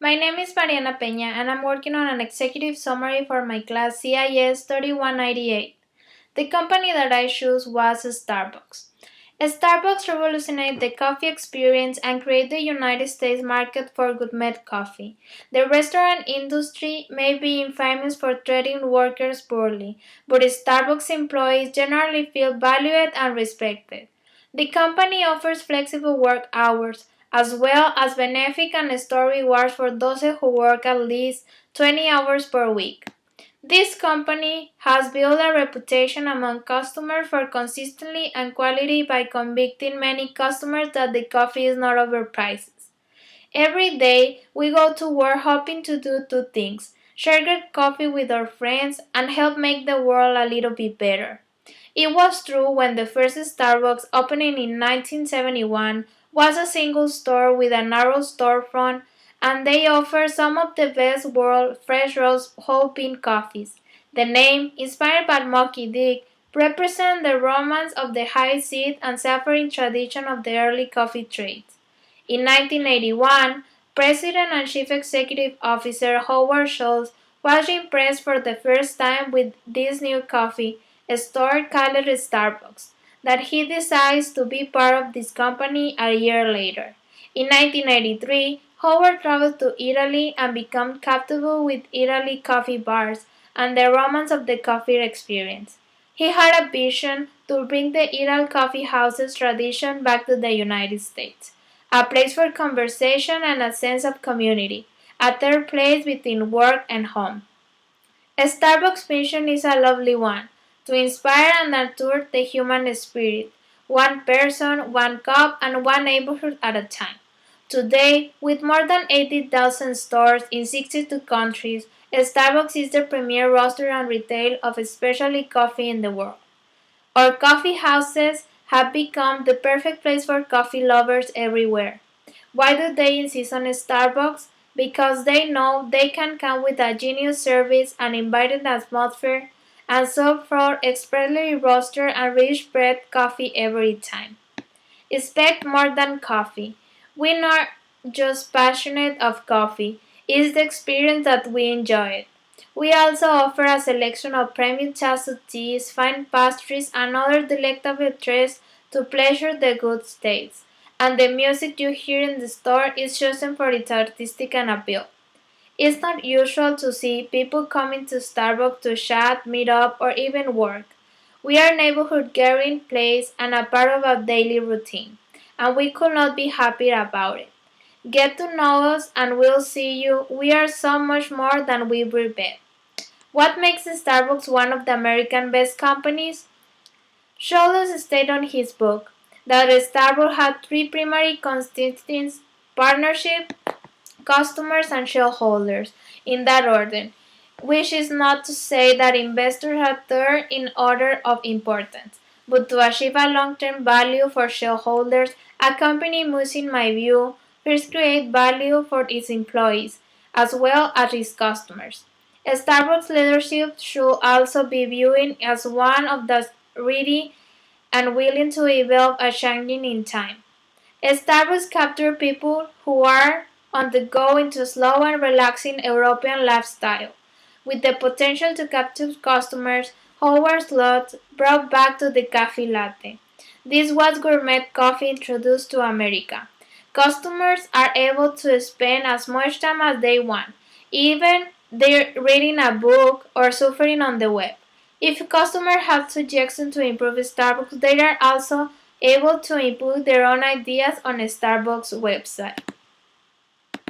My name is Mariana Pena and I'm working on an executive summary for my class CIS 3198. The company that I chose was Starbucks. Starbucks revolutionized the coffee experience and created the United States market for gourmet coffee. The restaurant industry may be infamous for treating workers poorly, but Starbucks employees generally feel valued and respected. The company offers flexible work hours, as well as benefit and store rewards for those who work at least 20 hours per week. This company has built a reputation among customers for consistency and quality by convincing many customers that the coffee is not overpriced. Every day, we go to work hoping to do two things: share good coffee with our friends and help make the world a little bit better. It was true when the first Starbucks, opening in 1971, was a single store with a narrow storefront, and they offered some of the best world fresh roast whole bean coffees. The name, inspired by Moby Dick, represents the romance of the high seas and suffering tradition of the early coffee trades. In 1981, President and Chief Executive Officer Howard Schultz was impressed for the first time with this new coffee store called Starbucks, that he decides to be part of this company a year later. In 1983, Howard traveled to Italy and became captivated with Italy coffee bars and the romance of the coffee experience. He had a vision to bring the Italy coffee houses tradition back to the United States, a place for conversation and a sense of community, a third place between work and home. Starbucks' mission is a lovely one: to inspire and nurture the human spirit, one person, one cup, and one neighborhood at a time. Today, with more than 80,000 stores in 62 countries, Starbucks is the premier roaster and retail of specialty coffee in the world. Our coffee houses have become the perfect place for coffee lovers everywhere. Why do they insist on Starbucks? Because they know they can come with a genius service, an inviting atmosphere, and so for expertly roasted and rich bread coffee every time. Expect more than coffee. We're not just passionate of coffee, it's the experience that we enjoy it. We also offer a selection of premium chassis teas, fine pastries, and other delectable treats to pleasure the good taste. And the music you hear in the store is chosen for its artistic and appeal. It's not usual to see people coming to Starbucks to chat, meet up, or even work. We are a neighborhood gathering place and a part of our daily routine, and we could not be happier about it. Get to know us and we'll see you. We are so much more than we bet. What makes Starbucks one of the American best companies? Scholz stated on his book that Starbucks had three primary constituents: partnership, customers, and shareholders, in that order, which is not to say that investors are third in order of importance, but to achieve a long-term value for shareholders, a company must, in my view, first create value for its employees as well as its customers. Starbucks leadership should also be viewed as one of the ready and willing to evolve and changing in time. Starbucks captures people who are on the go into a slow and relaxing European lifestyle, with the potential to capture customers. Howard Schultz brought back to the cafe latte. This was gourmet coffee introduced to America. Customers are able to spend as much time as they want, even they're reading a book or surfing on the web. If customers have suggestions to improve Starbucks, they are also able to input their own ideas on Starbucks website.